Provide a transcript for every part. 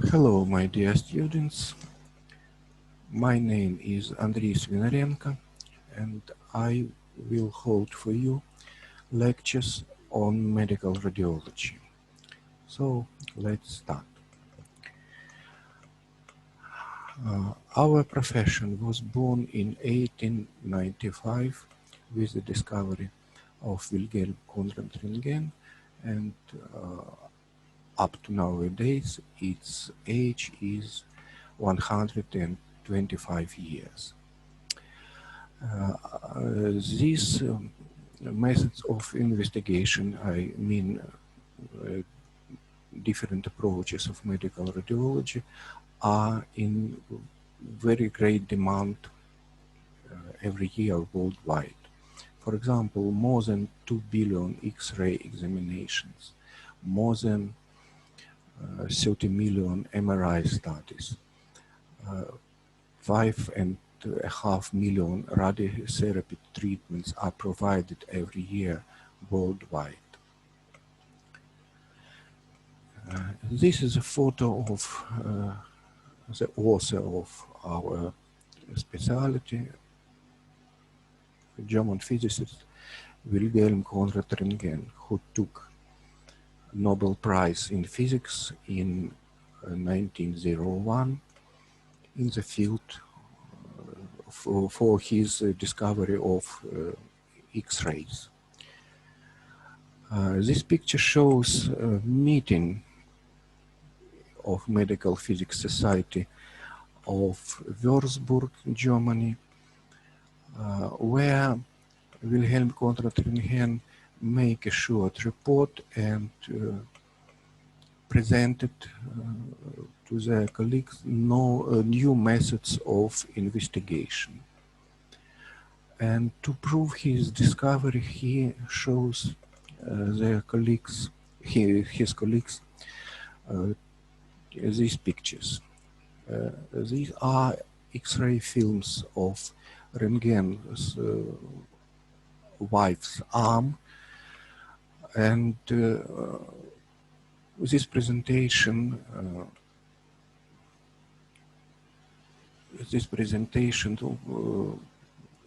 Hello, my dear students. My name is Andriy Svinarenko, and I will hold for you lectures on medical radiology. So, let's start. Our profession was born in 1895 with the discovery of Wilhelm Conrad Röntgen, and up to nowadays its age is 125 years. These methods of investigation, I mean different approaches of medical radiology, are in very great demand every year worldwide. For example, more than 2 billion X-ray examinations, more than 30 million MRI studies, 5.5 million radiotherapy treatments are provided every year worldwide. This is a photo of the author of our specialty, German physicist Wilhelm Conrad Röntgen, who took Nobel Prize in Physics in 1901 in the field for his discovery of X-rays. This picture shows a meeting of Medical Physics Society of Würzburg, Germany, where Wilhelm Conrad Röntgen make a short report and presented to their colleagues new methods of investigation. And to prove his discovery, he shows their colleagues, his colleagues, these pictures. These are X-ray films of Röntgen's wife's arm, and this presentation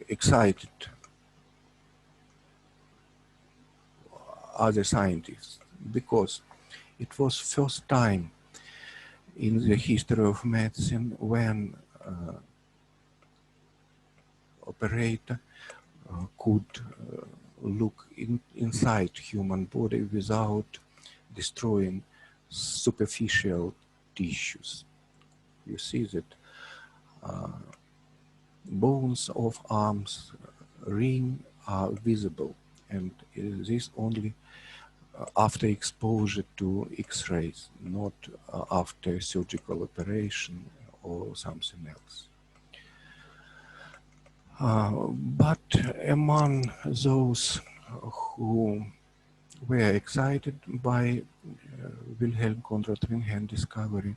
excited other scientists, because it was first time in the history of medicine when operator could look inside human body without destroying superficial tissues. You see that bones of arms, ring are visible, and this only after exposure to X-rays, not after surgical operation or something else. But among those who were excited by Wilhelm Conrad Röntgen discovery,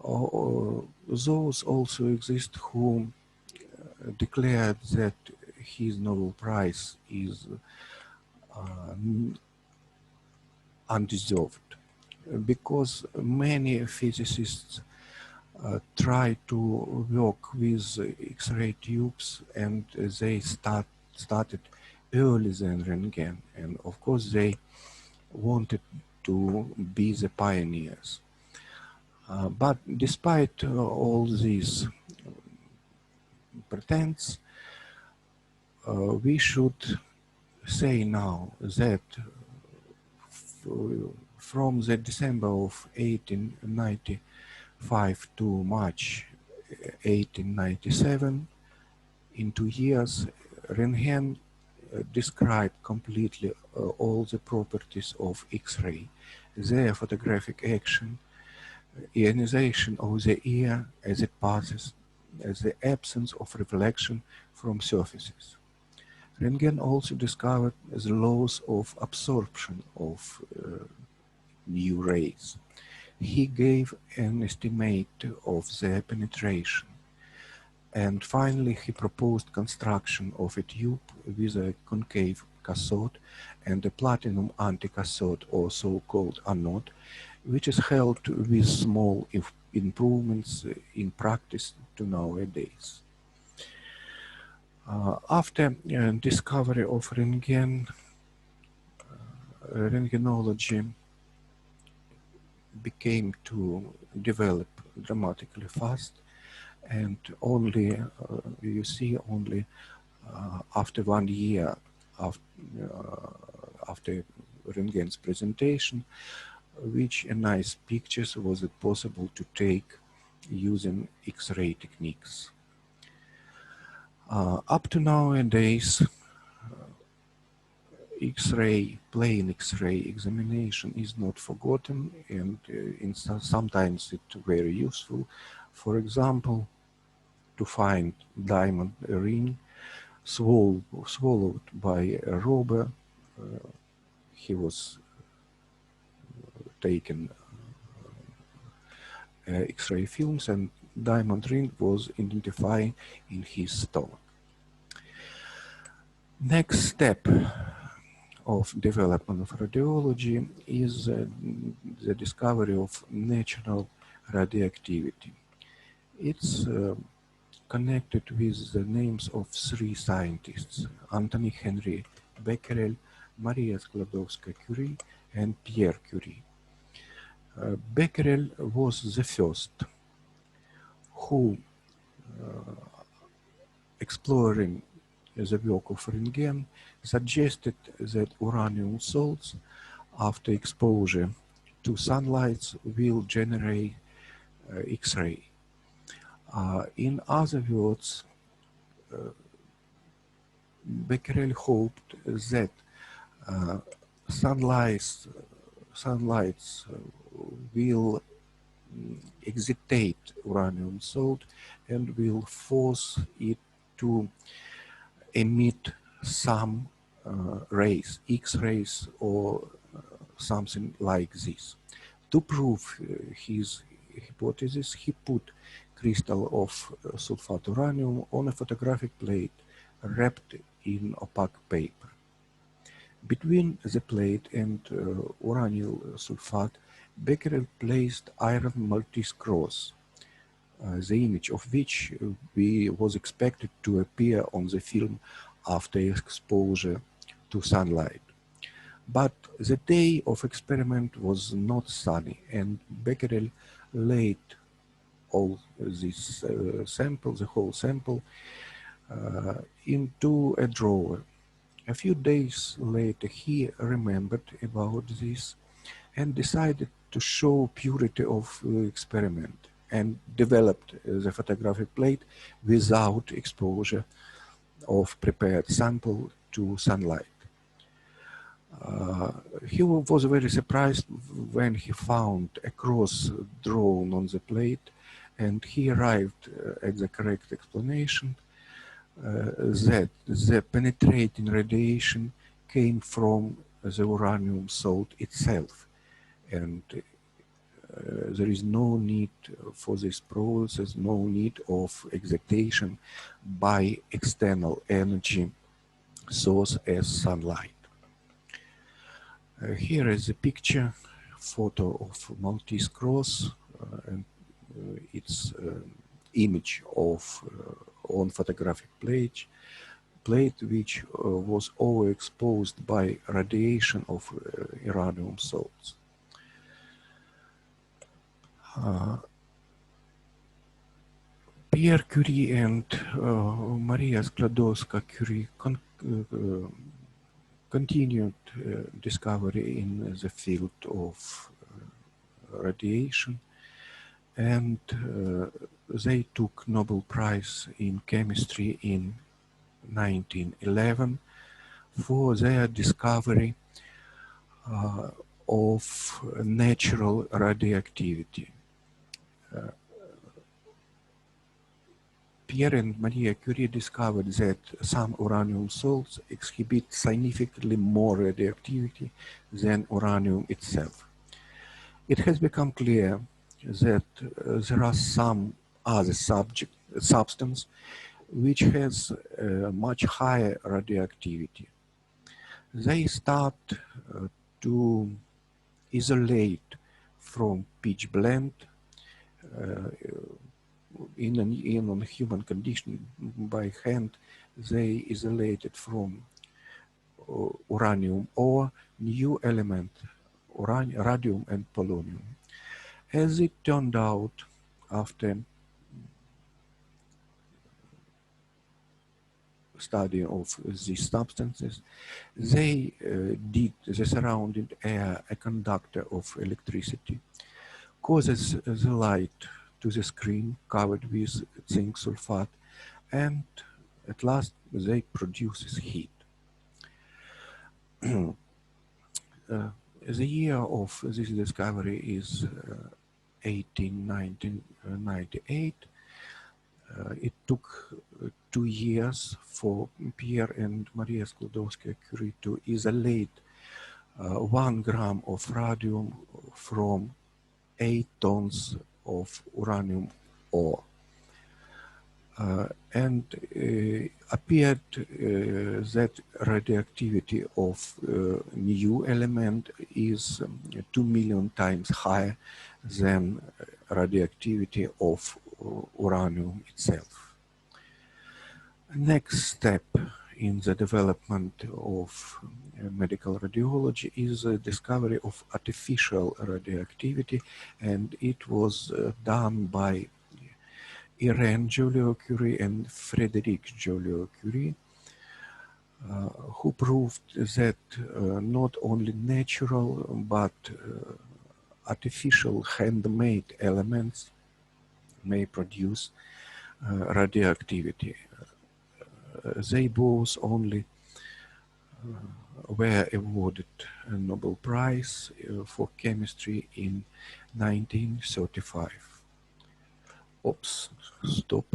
those also exist who declared that his Nobel Prize is undeserved, because many physicists try to work with X-ray tubes, and they started earlier than Röntgen, and of course they wanted to be the pioneers. But despite all these pretense, we should say now that from the December of 1895 to March 1897, in 2 years, Röntgen described completely all the properties of X-ray, their photographic action, ionization of the ear as it passes, as the absence of reflection from surfaces. Röntgen also discovered the laws of absorption of new rays. He gave an estimate of their penetration. And finally, he proposed construction of a tube with a concave cathode and a platinum anticathode, or so-called anode, which is held with small improvements in practice to nowadays. After discovery of rangenology became to develop dramatically fast, and only you see only after 1 year after Röntgen's presentation, which nice pictures was it possible to take using X-ray techniques. Up to nowadays, plain X-ray examination is not forgotten, and sometimes it's very useful. For example, to find diamond ring swallowed by a robber. He was taken X-ray films, and diamond ring was identified in his stomach. Next step of development of radiology is the discovery of natural radioactivity. It's connected with the names of 3 scientists: Anthony Henry Becquerel, Maria Skłodowska-Curie, and Pierre Curie. Becquerel was the first who, exploring the work of Röntgen, suggested that uranium salts, after exposure to sunlight, will generate X-ray. In other words, Becquerel hoped that sunlight will excitate uranium salt and will force it to emit some rays, X-rays or something like this. To prove his hypothesis, he put crystal of sulfate uranium on a photographic plate wrapped in opaque paper. Between the plate and uranyl sulfate, Becquerel placed iron Maltese cross, the image of which was expected to appear on the film after exposure to sunlight. But the day of experiment was not sunny, and Becquerel laid all this sample, the whole sample, into a drawer. A few days later, he remembered about this and decided to show purity of experiment, and developed the photographic plate without exposure of prepared sample to sunlight. He was very surprised when he found a cross drawn on the plate, and he arrived at the correct explanation that the penetrating radiation came from the uranium salt itself, and there is no need for this process, no need of excitation by external energy source as sunlight. Here is a photo of Maltese cross, and its image of on photographic plate which was overexposed by radiation of uranium salts. Pierre Curie and Maria Skłodowska-Curie continued discovery in the field of radiation, and they took Nobel Prize in Chemistry in 1911 for their discovery of natural radioactivity. Pierre and Maria Curie discovered that some uranium salts exhibit significantly more radioactivity than uranium itself. It has become clear that there are some other substance which has much higher radioactivity. They start to isolate from pitch blend in a human condition by hand. They isolated from uranium ore new element, radium and polonium. As it turned out, after study of these substances, they did the surrounding air a conductor of electricity, causes the light to the screen covered with zinc sulfate, and at last they produces heat. The year of this discovery is 1998. It took 2 years for Pierre and Maria Sklodowska-Curie to isolate 1 gram of radium from 8 tons of uranium ore. And appeared that radioactivity of new element is 2 million times higher than radioactivity of uranium itself. Next step in the development of medical radiology is the discovery of artificial radioactivity, and it was done by Irene Joliot-Curie and Frédéric Joliot-Curie, who proved that not only natural but artificial handmade elements may produce radioactivity. They both only were awarded a Nobel Prize for chemistry in 1935. Oops, stop.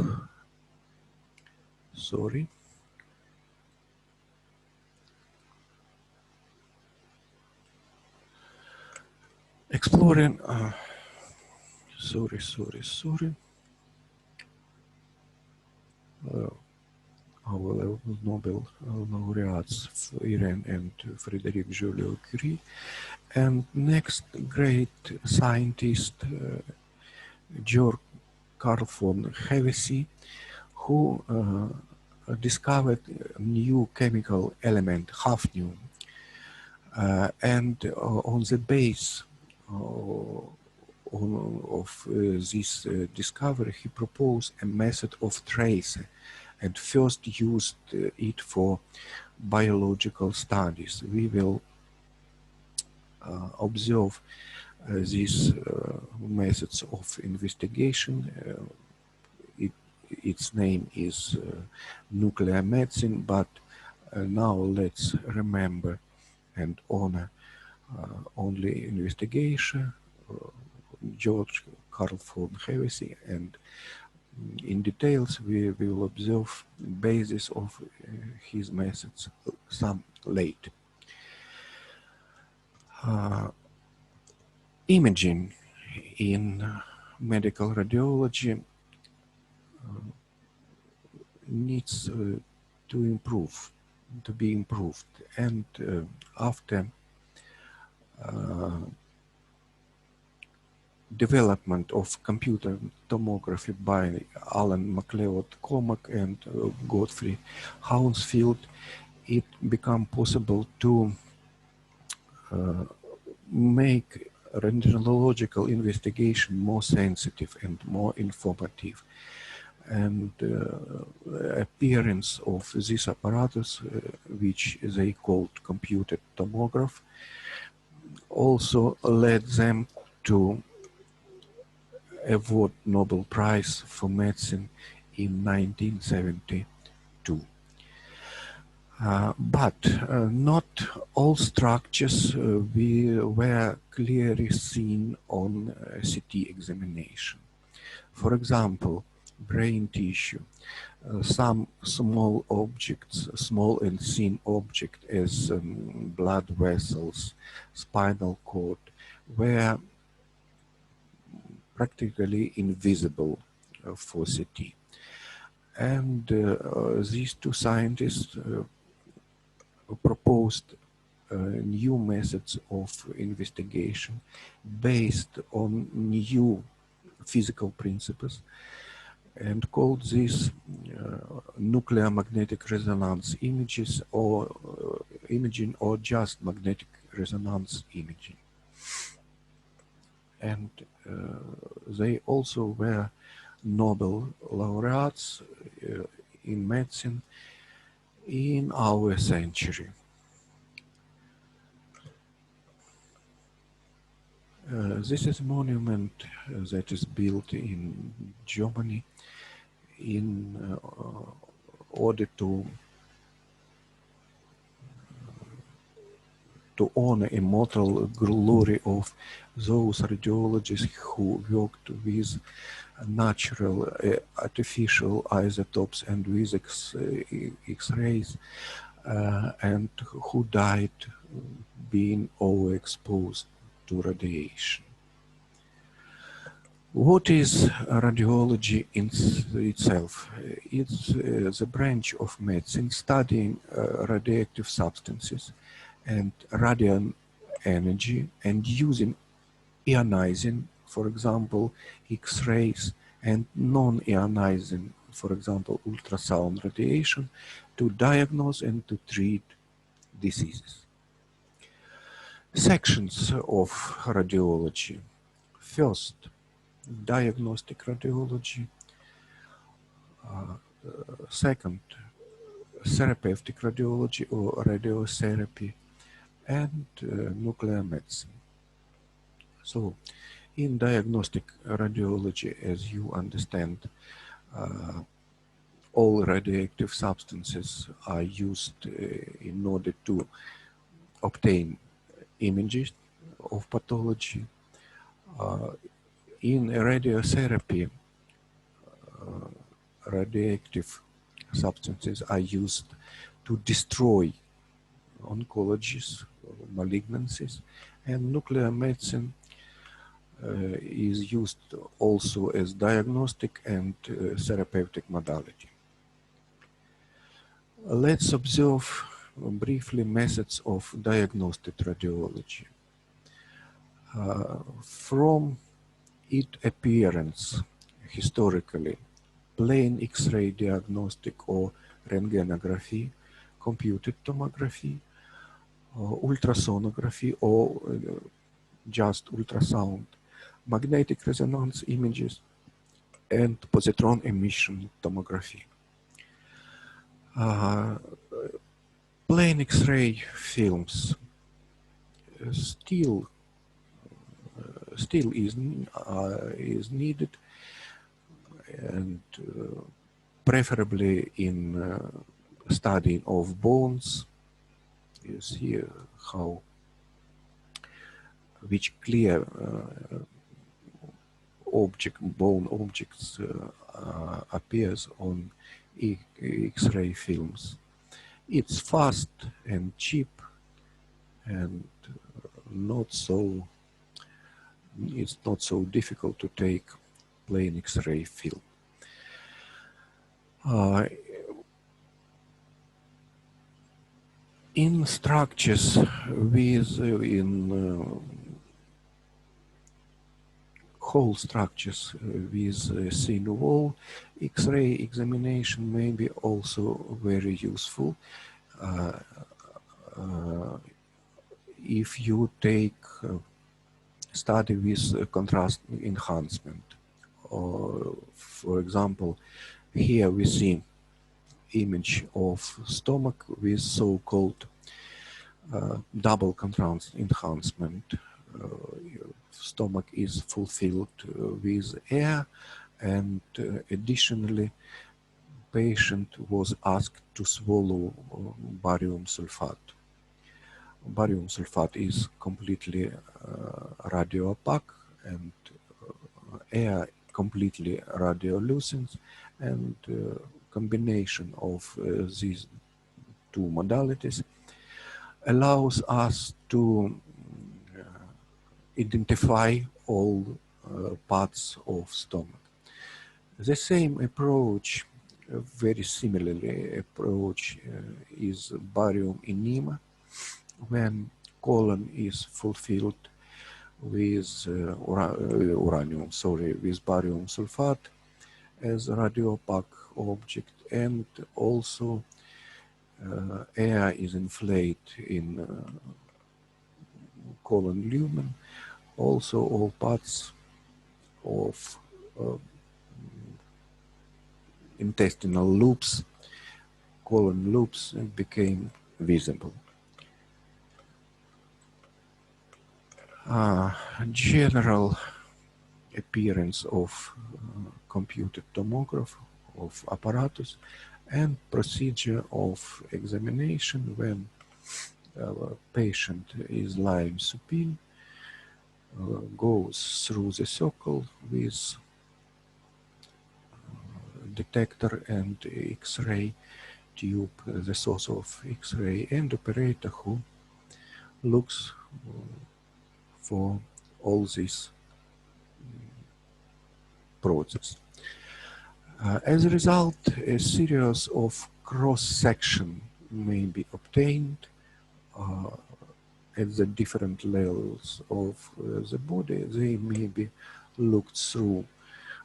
Sorry. Exploring, sorry. Our Nobel laureates, Irene and Frédéric Joliot-Curie, and next great scientist, Georg Carl von Hevesy, who discovered a new chemical element, hafnium, and on the base of this discovery, he proposed a method of tracer and first used it for biological studies. We will observe these methods of investigation. Its name is nuclear medicine, but now let's remember and honor only investigation, George Carl von Hevesy, and in details we will observe basis of his methods some late. Imaging in medical radiology needs to be improved, and after development of computer tomography by Alan MacLeod Cormack and Godfrey Hounsfield, it became possible to make radiological investigation more sensitive and more informative. And appearance of this apparatus, which they called computed tomograph, also led them to award Nobel Prize for Medicine in 1972. But not all structures were clearly seen on CT examination. For example, brain tissue, some small objects, small and thin objects as blood vessels, spinal cord, were practically invisible for CT. And these two scientists proposed new methods of investigation based on new physical principles, and called this nuclear magnetic resonance images or imaging, or just magnetic resonance imaging. And they also were Nobel laureates in medicine in our century. This is a monument that is built in Germany in order to honor immortal glory of those radiologists who worked with natural, artificial isotopes and with X-rays, and who died being overexposed to radiation. What is radiology in itself? It's the branch of medicine studying radioactive substances and radiant energy, and using ionizing, for example, X-rays, and non-ionizing, for example, ultrasound radiation, to diagnose and to treat diseases. Sections of radiology. First, diagnostic radiology. Second, therapeutic radiology or radiotherapy, and nuclear medicine. So, in diagnostic radiology, as you understand, all radioactive substances are used in order to obtain images of pathology. In radiotherapy, radioactive substances are used to destroy oncologies, malignancies, and nuclear medicine is used also as diagnostic and therapeutic modality. Let's observe briefly methods of diagnostic radiology. From its appearance, historically, plain X-ray diagnostic or rentgenography, computed tomography, ultrasonography or just ultrasound, magnetic resonance images, and positron emission tomography. Plain X-ray films still is needed, and preferably in study of bones. You see how which clear bone objects appears on X-ray films. It's fast and cheap, and it's not so difficult to take plain X-ray film. In structures whole structures with thin wall, X-ray examination may be also very useful if you take study with contrast enhancement. For example, here we see image of stomach with so-called double contrast enhancement. Stomach is fulfilled with air, and additionally, patient was asked to swallow barium sulfate. Barium sulfate is completely radio-opaque, and air completely radiolucent, and combination of these two modalities allows us to identify all parts of stomach. The same approach, very similarly approach, is barium enema, when colon is fulfilled with with barium sulfate as a radiopaque object, and also air is inflated in colon lumen. Also, all parts of intestinal loops, colon loops, became visible. General appearance of computed tomograph of apparatus and procedure of examination when a patient is lying supine, goes through the circle with detector and X-ray tube, the source of X-ray, and operator who looks for all this process. As a result, a series of cross-section may be obtained at the different levels of the body. They may be looked through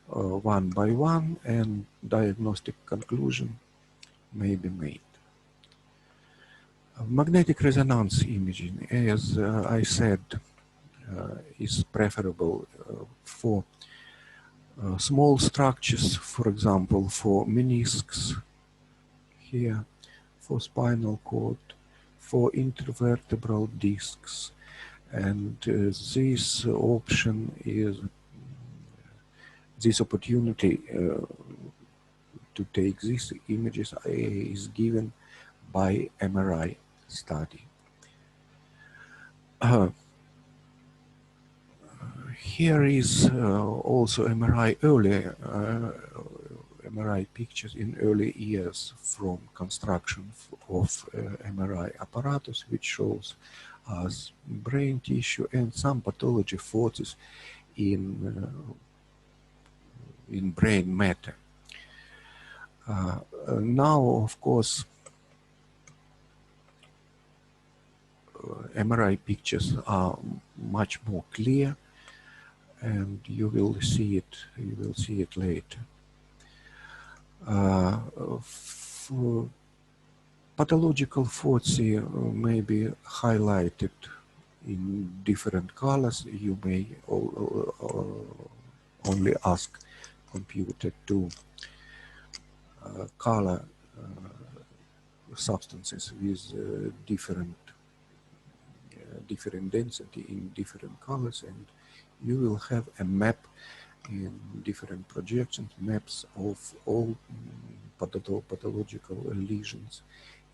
one by one, and diagnostic conclusion may be made. Magnetic resonance imaging, as I said, is preferable for small structures, for example, for meniscus here, for spinal cord, for intervertebral discs, and this option is this opportunity to take these images is given by MRI study. Here is also MRI MRI pictures in early years from construction of MRI apparatus, which shows us brain tissue and some pathology forces in brain matter. Now, of course, MRI pictures are much more clear, and you will see it later. Pathological forces may be highlighted in different colors. You may only ask computer to color substances with different density in different colors, and you will have a map in different projections, maps of all pathological lesions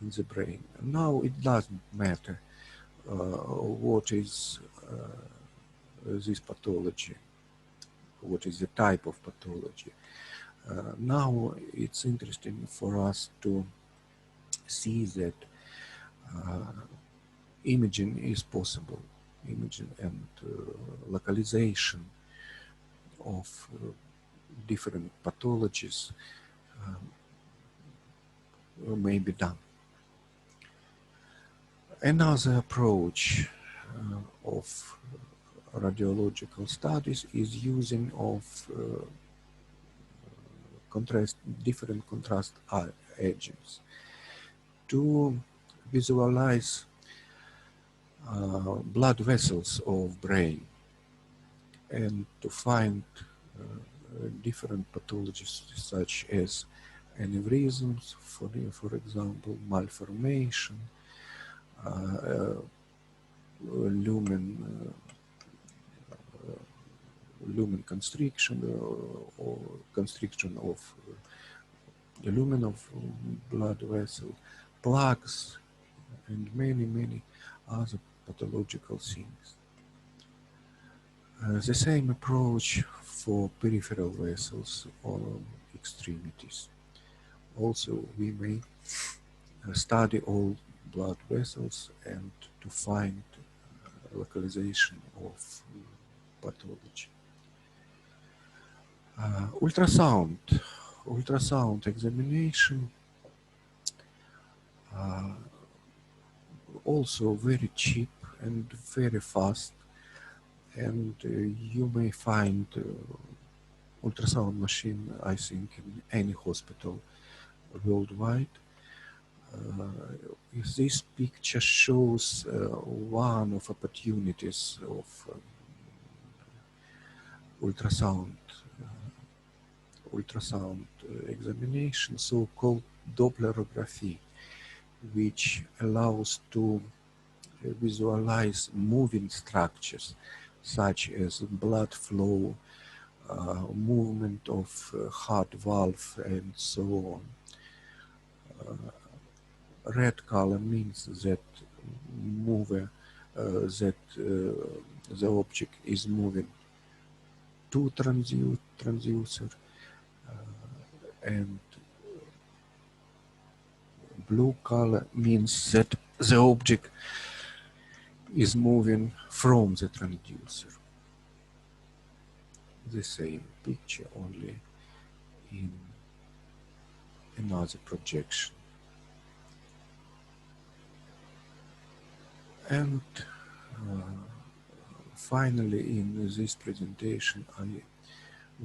in the brain. Now it doesn't matter what is this pathology, what is the type of pathology. Now it's interesting for us to see that imaging is possible, imaging and localization of different pathologies may be done. Another approach of radiological studies is using of different contrast agents to visualize blood vessels of brain and to find different pathologies such as aneurysms, for example, malformation, lumen constriction or constriction of the lumen of blood vessel, plaques, and many other pathological things. The same approach for peripheral vessels or extremities. Also, we may study all blood vessels and to find localization of pathology. Ultrasound examination also very cheap and very fast, and you may find ultrasound machine, I think, in any hospital worldwide. This picture shows one of opportunities of ultrasound examination, so-called Dopplerography, which allows to visualize moving structures such as blood flow, movement of heart valve, and so on. Red color means that the object is moving to transducer, and blue color means that the object is moving from the transducer. The same picture, only in another projection. And finally, in this presentation, I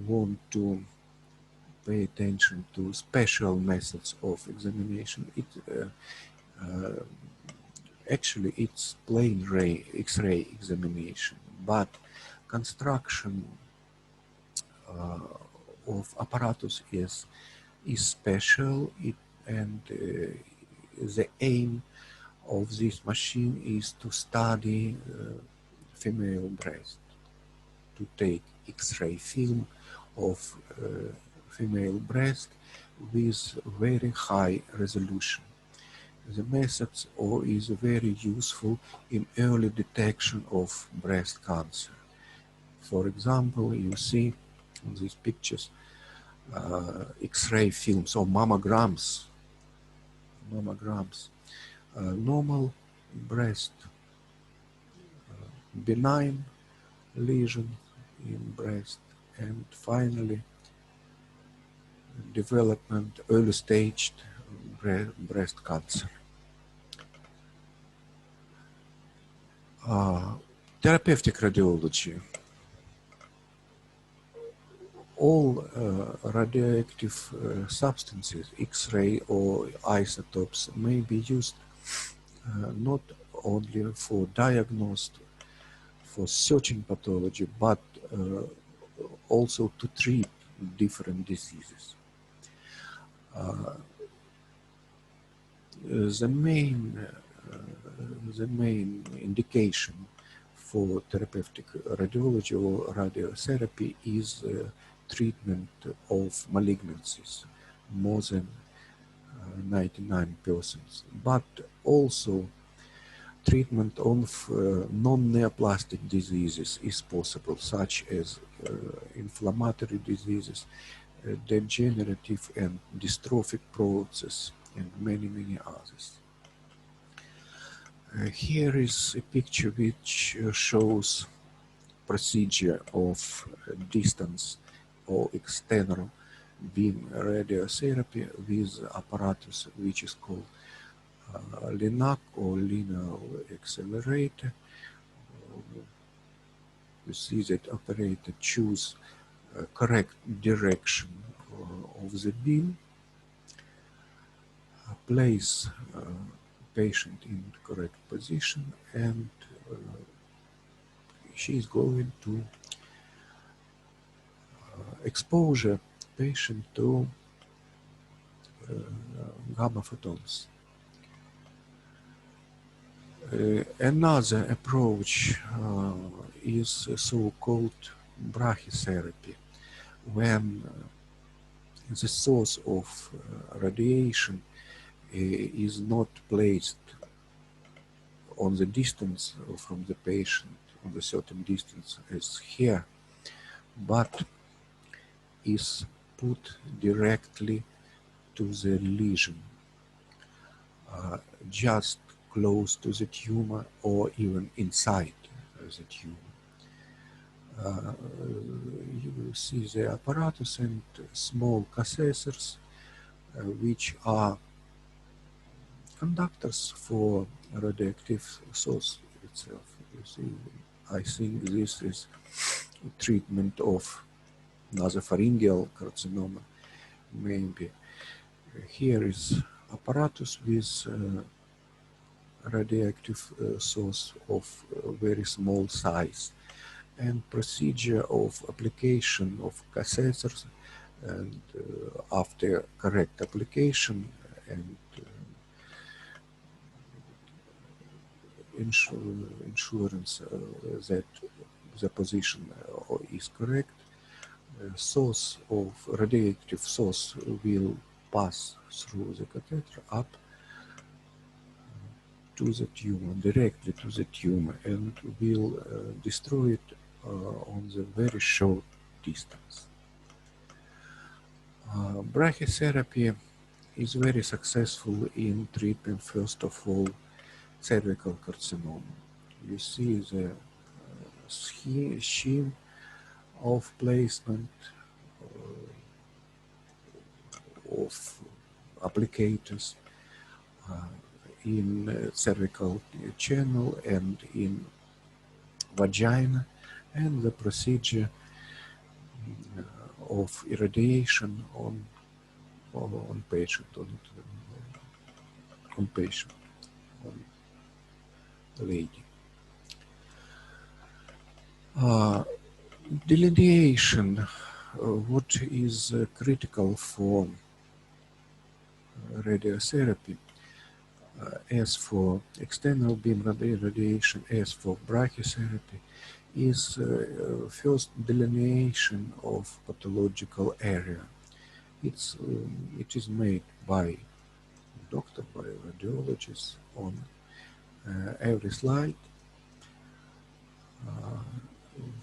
want to pay attention to special methods of examination. Actually, it's plain X-ray examination, but construction of apparatus is special, and the aim of this machine is to study female breast, to take X-ray film of female breast with very high resolution. The methods is very useful in early detection of breast cancer. For example, you see in these pictures X-ray films or mammograms. Normal breast, benign lesion in breast, and finally development, early stage breast cancer. Therapeutic radiology. All radioactive substances, X-ray or isotopes, may be used not only for diagnostic, for searching pathology, but also to treat different diseases. The main indication for therapeutic radiology or radiotherapy is treatment of malignancies, more than 99%, but also treatment of non-neoplastic diseases is possible, such as inflammatory diseases, degenerative and dystrophic process, and many others. Here is a picture which shows procedure of distance or external beam radiotherapy with apparatus which is called LINAC or linear accelerator. You see that operator choose correct direction of the beam, place patient in correct position, and she is going to exposure patient to gamma photons. Another approach is so-called brachytherapy, when the source of radiation is not placed on the distance from the patient, on a certain distance as here, but is put directly to the lesion, just close to the tumor or even inside the tumor. You will see the apparatus and small catheters which are conductors for radioactive source itself. You see, I think this is treatment of nasopharyngeal carcinoma. Maybe here is apparatus with radioactive source of very small size, and procedure of application of catheters, and after correct application and insurance that the position is correct, source of radioactive source will pass through the catheter up to the tumor, directly to the tumor, and will destroy it on the very short distance. Brachytherapy is very successful in treatment, first of all, cervical carcinoma. You see the scheme of placement of applicators in cervical channel and in vagina, and the procedure of irradiation on patient, on lady. Delineation, what is critical for radiotherapy, as for external beam radiation, as for brachytherapy, is first delineation of pathological area. It is made by doctor, by radiologists on every slide.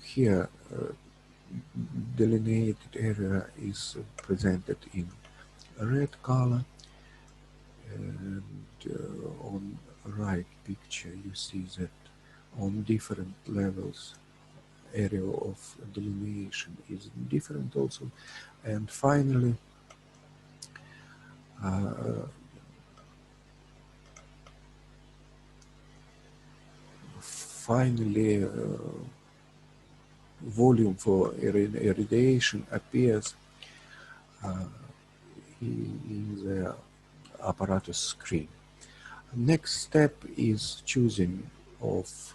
Here, delineated area is presented in red color, and on right picture you see that on different levels area of delineation is different also, and finally volume for irradiation appears in the apparatus screen. Next step is choosing of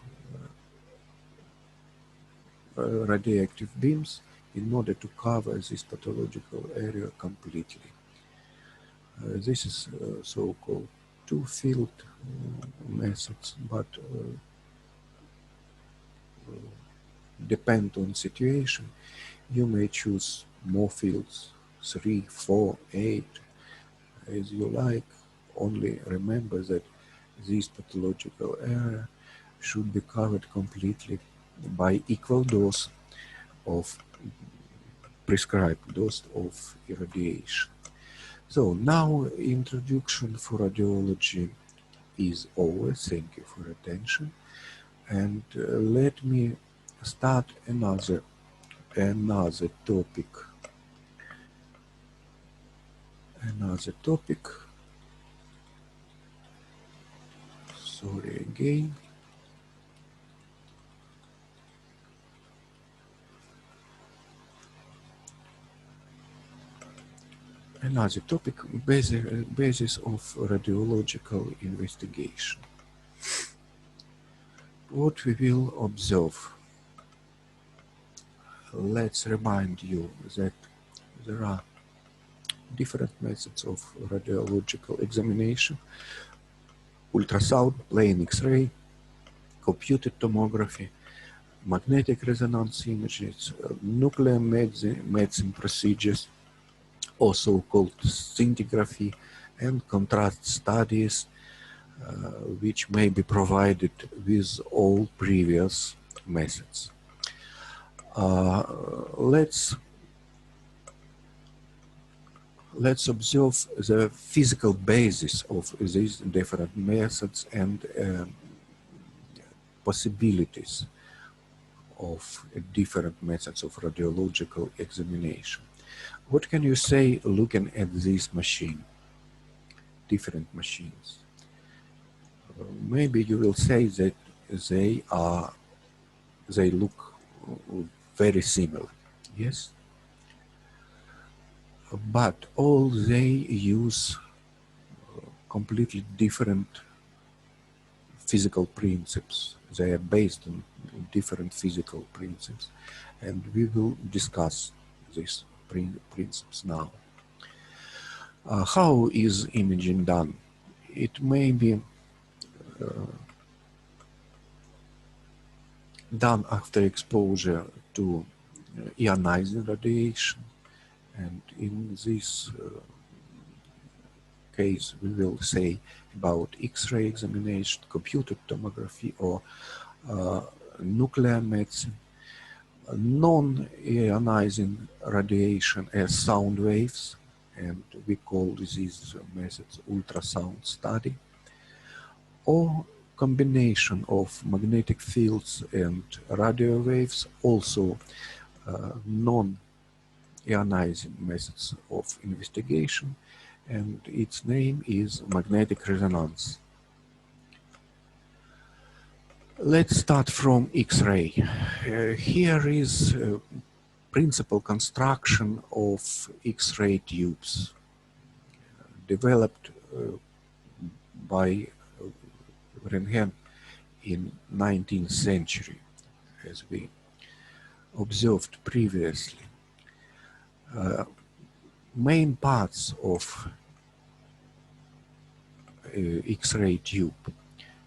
radioactive beams in order to cover this pathological area completely. This is so-called two-field methods, but depend on situation. You may choose more fields, 3, 4, 8, as you like. Only remember that this pathological area should be covered completely by equal dose of prescribed dose of irradiation. So now introduction for radiology is over. Thank you for your attention, and let me start another topic. Sorry again. Another topic, basis of radiological investigation. What we will observe. Let's remind you that there are different methods of radiological examination: ultrasound, plain X-ray, computed tomography, magnetic resonance images, nuclear medicine procedures, also called scintigraphy, and contrast studies, which may be provided with all previous methods. Let's observe the physical basis of these different methods and possibilities of different methods of radiological examination. What can you say looking at this machine? Different machines. Maybe you will say that they look very similar, yes? But all they use completely different physical principles. They are based on different physical principles, and we will discuss these principles now. How is imaging done? It may be done after exposure to ionizing radiation, and in this case we will say about X-ray examination, computed tomography, or nuclear medicine. Non-ionizing radiation as sound waves, and we call these methods ultrasound study, or combination of magnetic fields and radio waves, also non-ionizing methods of investigation, and its name is magnetic resonance. Let's start from X-ray. Here is principal construction of X-ray tubes developed by Röntgen in 19th century, as we observed previously. Main parts of X-ray tube.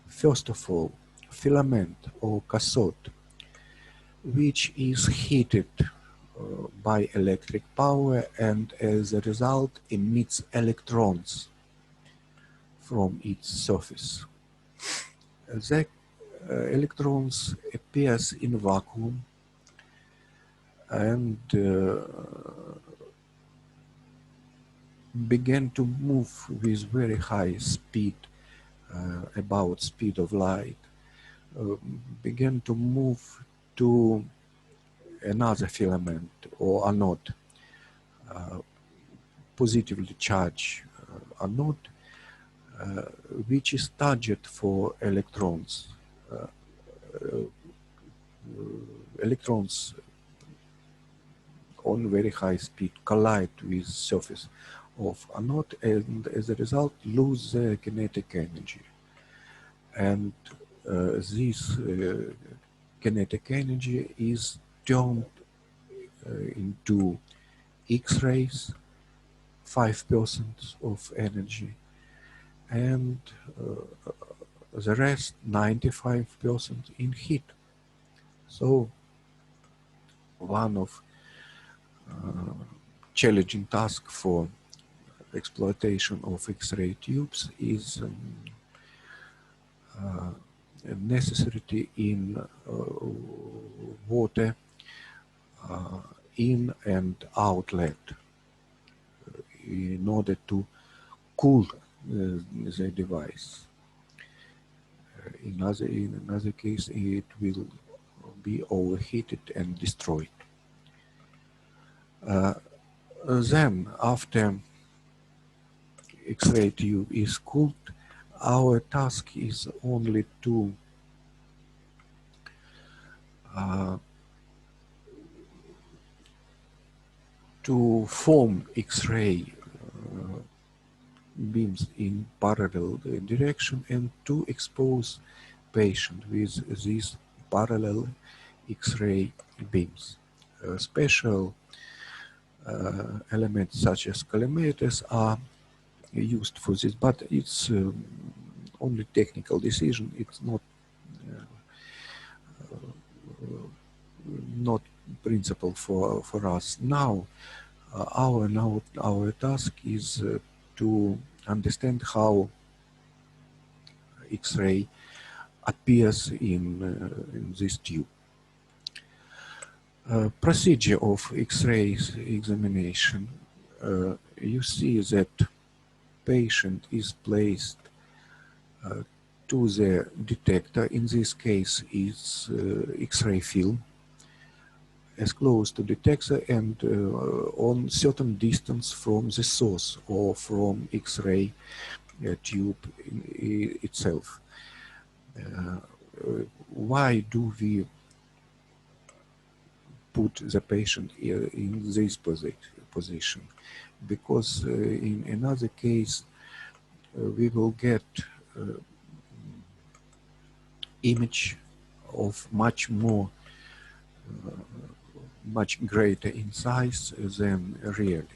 First of all, filament or cathode, which is heated by electric power and as a result emits electrons from its surface. The electrons appears in vacuum and began to move with very high speed, about speed of light, began to move to another filament or anode, positively charged anode, which is target for electrons. Electrons on very high speed collide with surface of anode and as a result lose their kinetic energy. And this kinetic energy is turned into X-rays, 5% of energy, and the rest 95% in heat. So one of challenging tasks for exploitation of X-ray tubes is necessity in water in and outlet in order to cool the device. In another case, it will be overheated and destroyed. Then, after X-ray tube is cooled, our task is only to form X-ray beams in parallel direction and to expose patient with these parallel X-ray beams. Special elements such as collimators are used for this, but it's only technical decision. It's not principle for us now. Our task is to understand how X-ray appears in this tube. Procedure of X-ray examination. You see that patient is placed to the detector. In this case, it's X-ray film, as close to detector and on certain distance from the source or from X-ray tube itself. Why do we put the patient in this position? Because in another case, we will get image of much greater in size than really.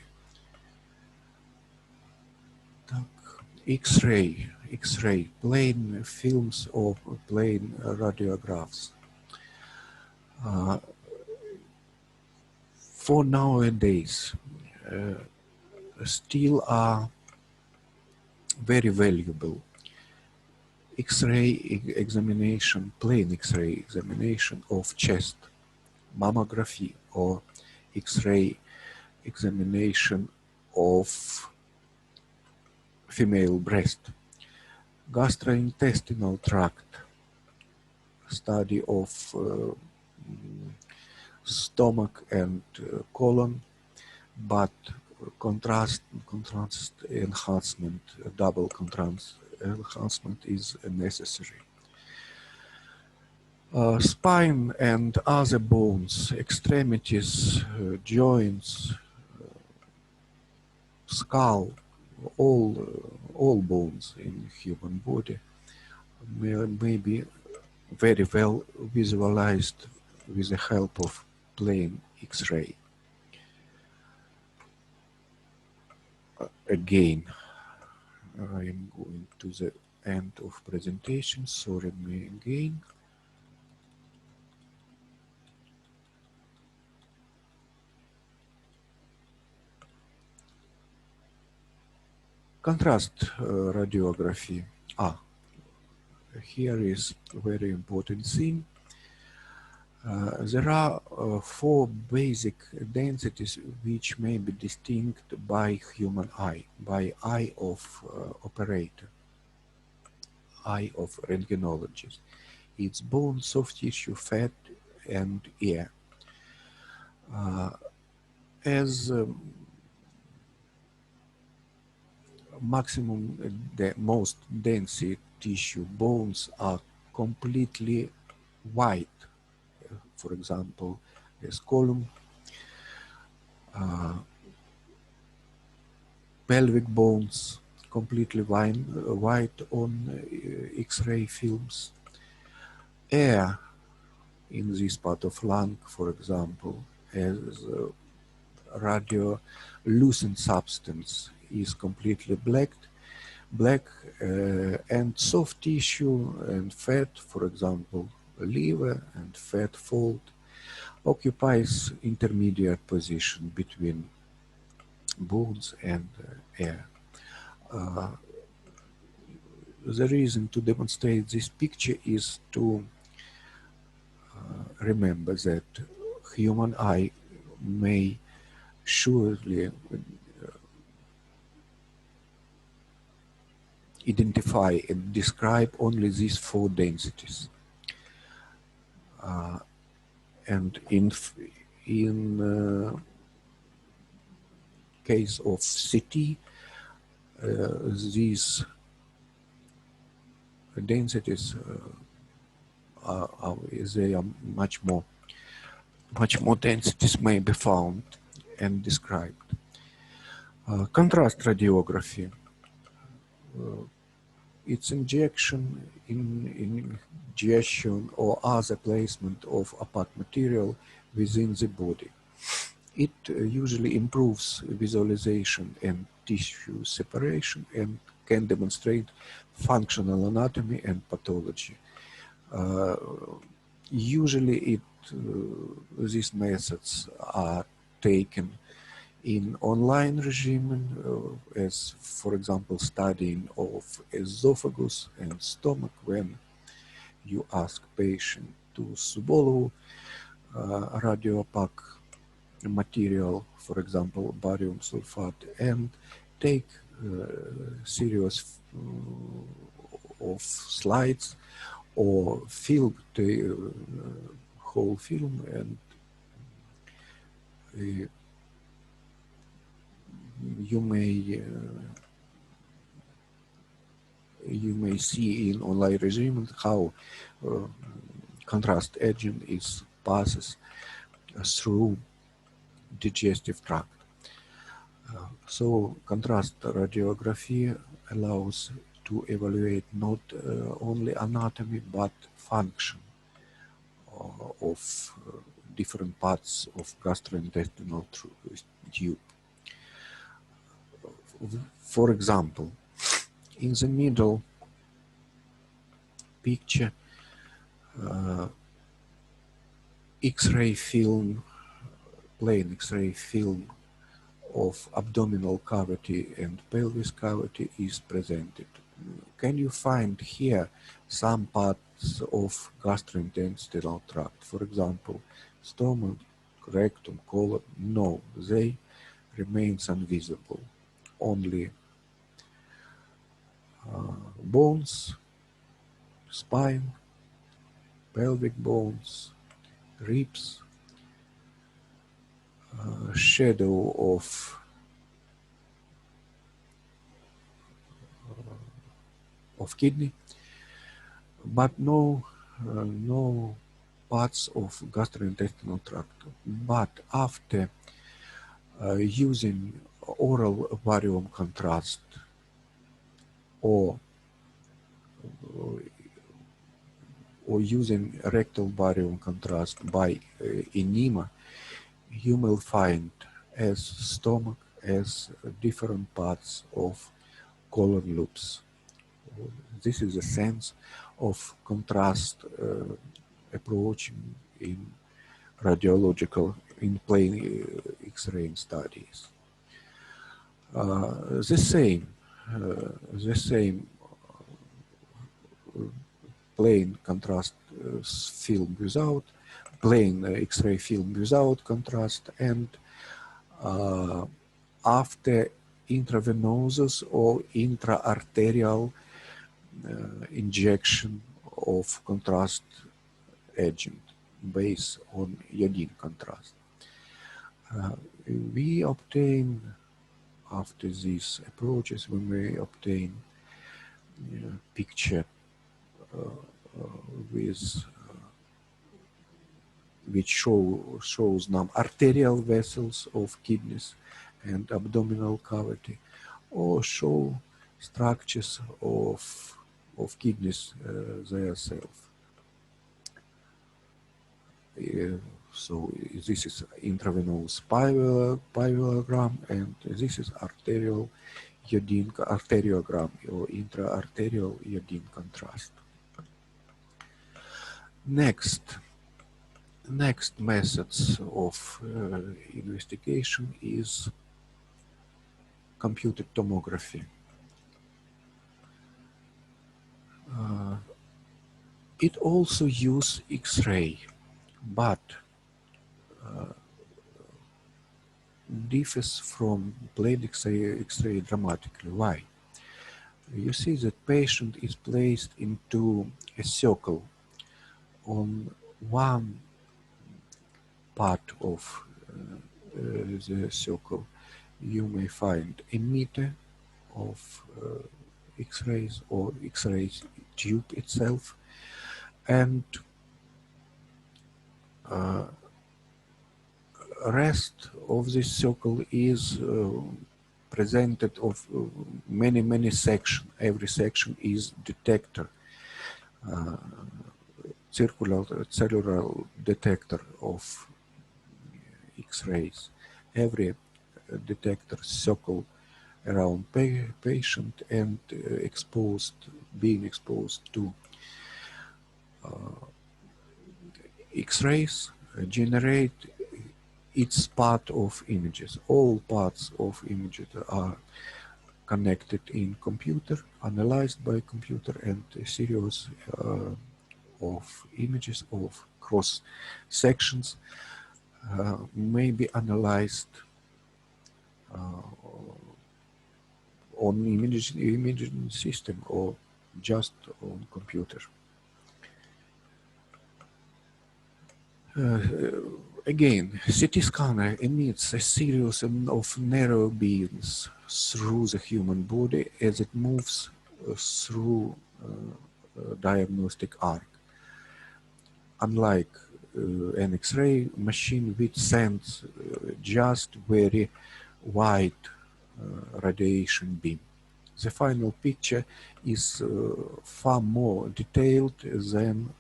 X-ray, plain films or plain radiographs. For nowadays, still are very valuable. X-ray examination, plain X-ray examination of chest, mammography, or X-ray examination of female breast, gastrointestinal tract, study of stomach and colon, but contrast enhancement, double contrast enhancement is necessary. Spine and other bones, extremities, joints, skull, all bones in human body may be very well visualized with the help of plain X-ray. Again, I am going to the end of presentation. Sorry me again. Contrast radiography. Here is a very important thing. There are 4 basic densities which may be distinct by human eye, by eye of operator, eye of rentgenologist. It's bone, soft tissue, fat, and air. As maximum, the most dense tissue, bones are completely white. For example, as column, pelvic bones completely white on X-ray films. Air in this part of lung, for example, as radiolucent substance is completely black, and soft tissue and fat, for example, liver and fat fold, occupies intermediate position between bones and air. The reason to demonstrate this picture is to remember that human eye may surely identify and describe only these 4 densities. And in case of CT, these densities they are much more densities may be found and described. Contrast radiography. It's injection or other placement of opaque material within the body. It usually improves visualization and tissue separation and can demonstrate functional anatomy and pathology. Usually these methods are taken in online regime, as for example studying of esophagus and stomach, when you ask patient to swallow radiopaque material, for example barium sulfate, and take series of slides or film the whole film, and you may you may see in online regime how contrast agent passes through digestive tract. So contrast radiography allows to evaluate not only anatomy but function of different parts of gastrointestinal tube. For example, in the middle picture, X-ray film, plain X-ray film of abdominal cavity and pelvis cavity is presented. Can you find here some parts of gastrointestinal tract? For example, stomach, rectum, colon? No, they remain invisible. Only bones, spine, pelvic bones, ribs, shadow of kidney, but no parts of gastrointestinal tract. But after using oral barium contrast or using rectal barium contrast by enema, you will find as stomach as different parts of colon loops. This is a sense of contrast approach in radiological, in plain X-ray studies. The same plain contrast film without, plain X-ray film without contrast, and after intravenous or intra-arterial injection of contrast agent based on iodine contrast. We obtain, after these approaches, we may obtain picture which shows arterial vessels of kidneys and abdominal cavity, or show structures of kidneys themselves. So this is intravenous pyelogram, and this is arterial iodine arteriogram or intra-arterial iodine contrast. Next methods of investigation is computed tomography. It also uses X-ray, but differs from plain X-ray dramatically. Why? You see that patient is placed into a circle. On one part of the circle, you may find emitter of X-rays or X-ray tube itself, and rest of this circle is presented of many sections. Every section is detector, cellular detector of X-rays. Every detector circle around patient and being exposed to X-rays generate its part of images. All parts of images are connected in computer, analyzed by computer, and a series of images of cross sections may be analyzed on imaging system or just on computer. Again, CT scanner emits a series of narrow beams through the human body as it moves through diagnostic arc. Unlike an X-ray machine which sends just very wide radiation beam. The final picture is far more detailed than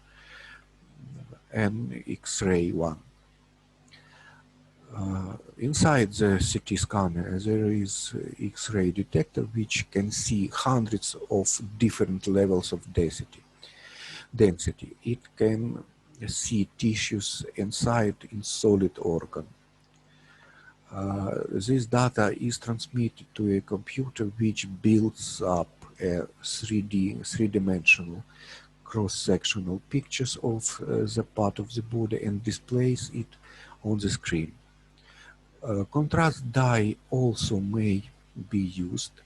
an X-ray one. Inside the CT scanner there is X-ray detector which can see hundreds of different levels of density. It can see tissues inside in solid organ. This data is transmitted to a computer which builds up a three-dimensional cross-sectional pictures of the part of the body and displays it on the screen. Contrast dye also may be used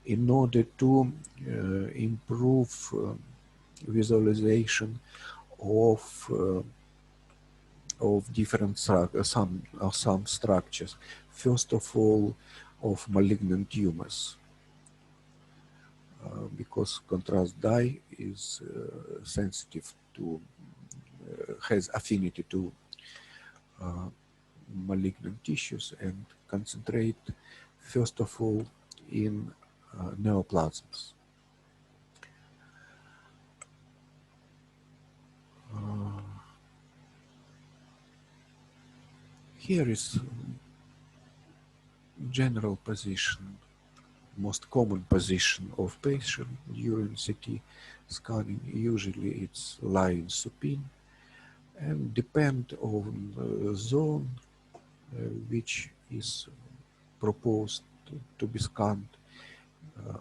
in order to improve visualization of different some structures. First of all, of malignant tumors, because contrast dye is sensitive to, has affinity to malignant tissues and concentrate first of all in neoplasms. Here is general position, most common position of patient during CT scanning. Usually it's lying supine and depend on the zone which is proposed to be scanned.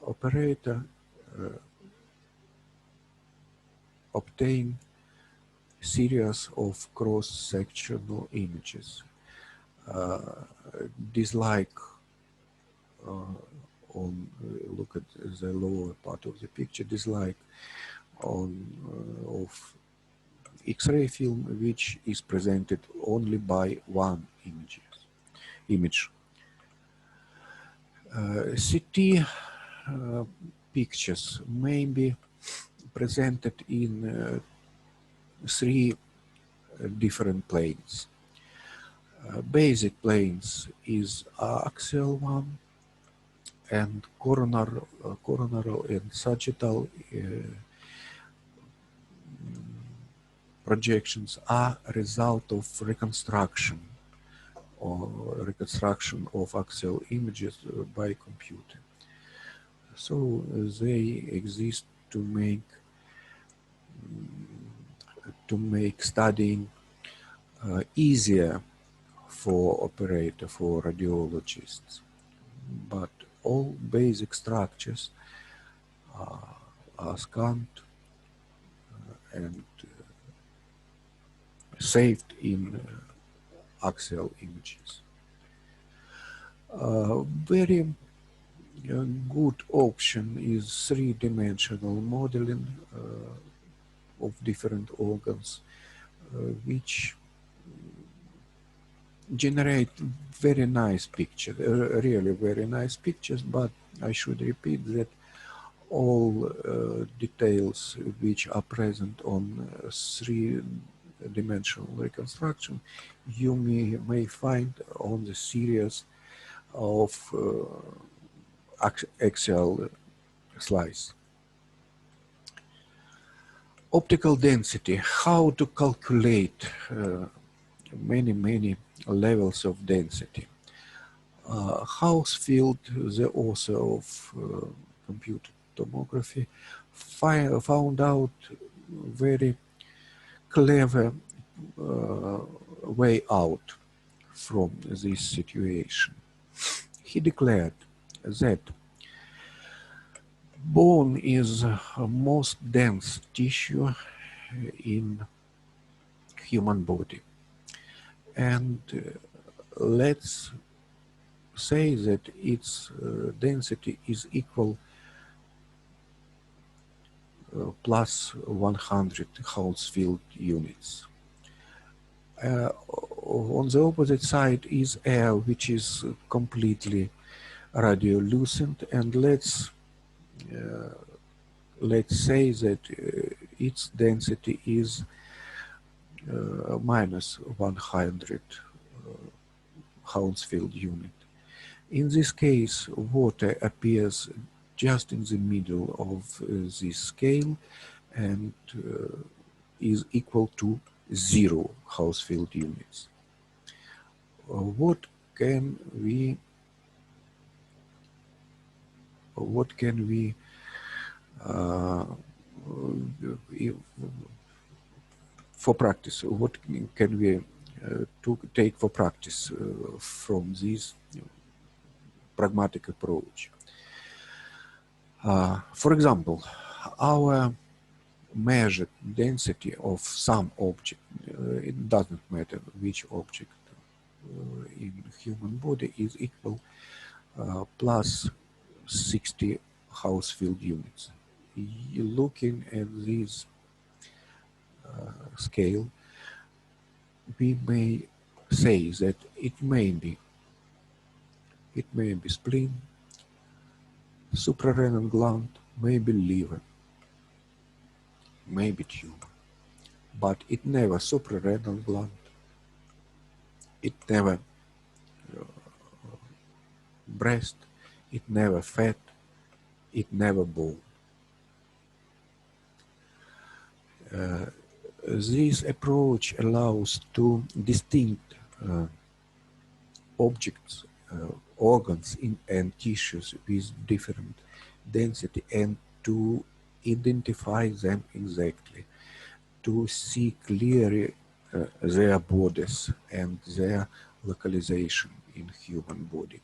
Operator obtain series of cross-sectional images. Dislike on look at the lower part of the picture. Dislike on of X-ray film, which is presented only by one image. CT pictures may be presented in three different planes. Basic planes is axial one, and coronal and sagittal projections are a result of reconstruction of axial images by computer. So they exist to make studying easier for operator, for radiologists. But all basic structures are scanned and saved in axial images. Very good option is three-dimensional modeling of different organs, which generate very nice pictures, really very nice pictures, but I should repeat that all details which are present on three-dimensional reconstruction you may find on the series of axial slice. Optical density, how to calculate many levels of density. Hausfield, the author of computer tomography, found out very clever way out from this situation. He declared that bone is most dense tissue in human body, and let's say that its density is equal plus 100 Hausfield units. On the opposite side is air, which is completely radiolucent, and let's let's say that its density is minus 100 Hounsfield unit. In this case, water appears just in the middle of this scale and is equal to 0 Hounsfield units. What can we for practice, what can we take for practice from this pragmatic approach? For example, our measured density of some object, it doesn't matter which object in human body, is equal plus 60 Hounsfield units. Looking at this scale, we may say that it may be spleen, suprarenal gland, maybe liver, maybe tumor, but it never suprarenal gland, it never breast, it never fat, it never bone. This approach allows to distinct objects, organs and tissues with different density and to identify them exactly, to see clearly their bodies and their localization in human body.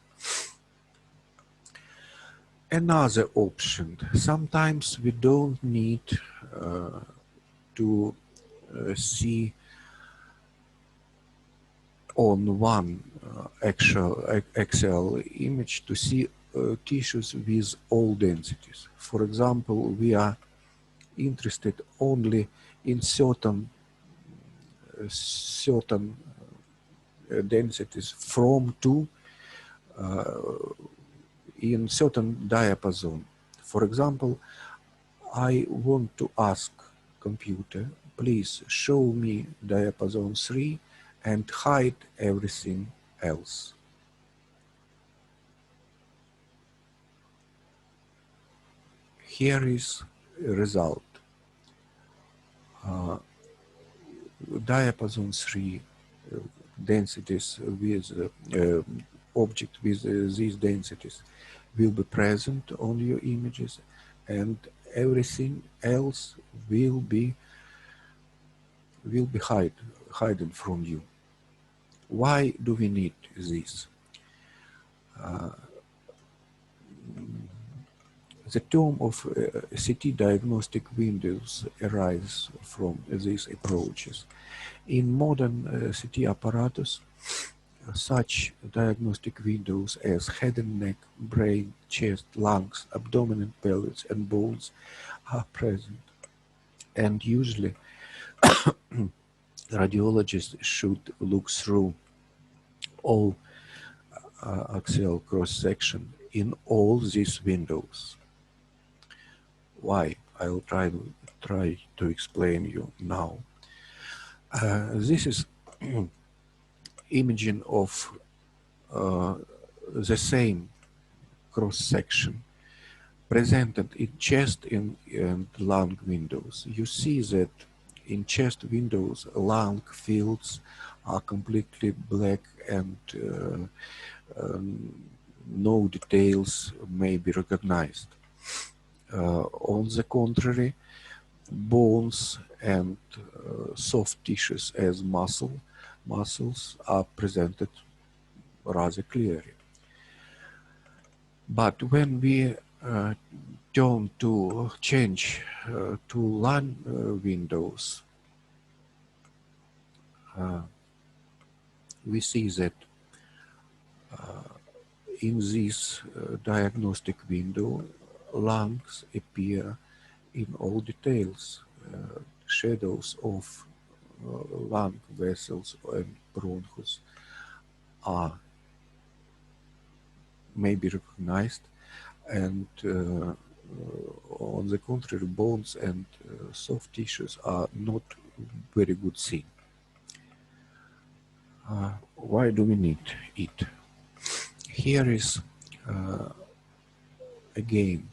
Another option, sometimes we don't need to see on one axial image to see tissues with all densities. For example, we are interested only in certain densities from to in certain diapason. For example, I want to ask computer, please show me diapason 3 and hide everything else. Here is a result. Diapason 3 densities with object with these densities will be present on your images, and everything else will be hidden from you. Why do we need this? The term of CT diagnostic windows arises from these approaches. In modern CT apparatus, such diagnostic windows as head and neck, brain, chest, lungs, abdomen, pelvis, and bones are present. And usually, radiologists should look through all axial cross-section in all these windows. Why? I will try to explain you now. This is imaging of the same cross-section presented in chest and lung windows. You see that in chest windows, lung fields are completely black and no details may be recognized. On the contrary, bones and soft tissues as muscles are presented rather clearly. But when we turn to change to lung windows, we see that in this diagnostic window, lungs appear in all details. Shadows of lung vessels and bronchus may be recognized, and on the contrary, bones and soft tissues are not very good seen. Why do we need it? Here is again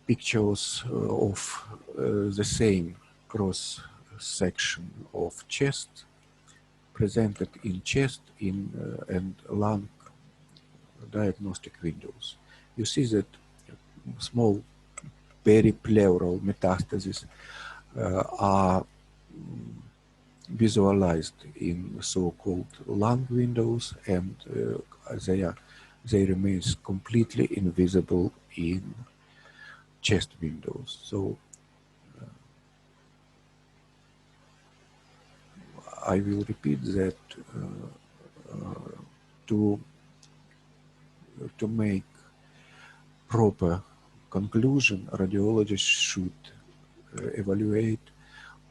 pictures of the same cross section of chest presented in chest and lung diagnostic windows. You see that small peripleural metastases are visualized in so-called lung windows, and they remain completely invisible in chest windows. So I will repeat that to make proper conclusion, radiologists should evaluate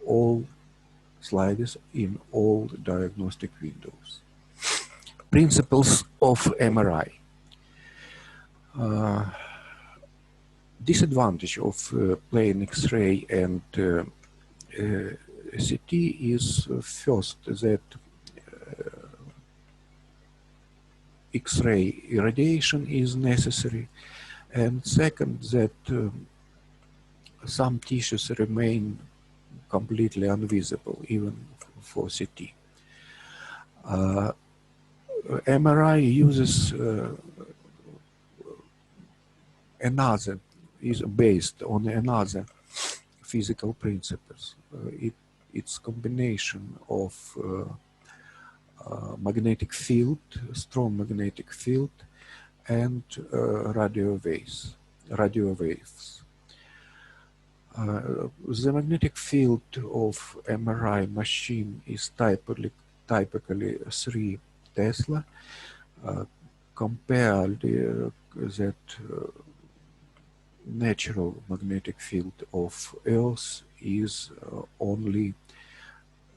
all slides in all diagnostic windows. Principles of MRI. Disadvantage of plain X-ray and CT is first that X-ray irradiation is necessary, and second that some tissues remain completely invisible even for CT. MRI uses is based on another physical principles. It's combination of magnetic field, strong magnetic field, and radio waves. The magnetic field of MRI machine is typically 3 Tesla. Compared that natural magnetic field of Earth is only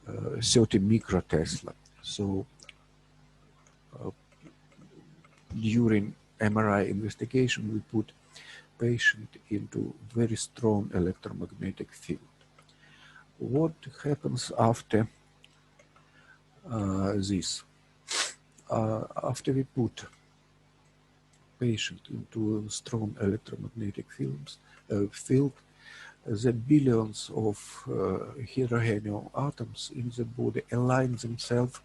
30 microtesla. So during MRI investigation, we put patient into very strong electromagnetic field. What happens after this? After we put patient into a strong electromagnetic field, the billions of hydrogen atoms in the body align themselves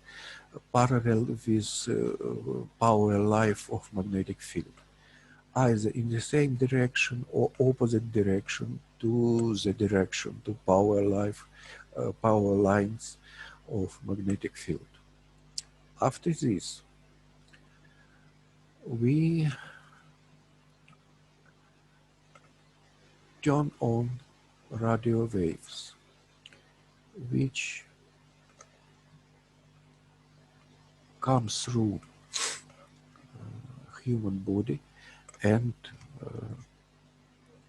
parallel with power life of magnetic field, either in the same direction or opposite direction to the direction to power lines of magnetic field. After this, we turn on radio waves, which come through human body and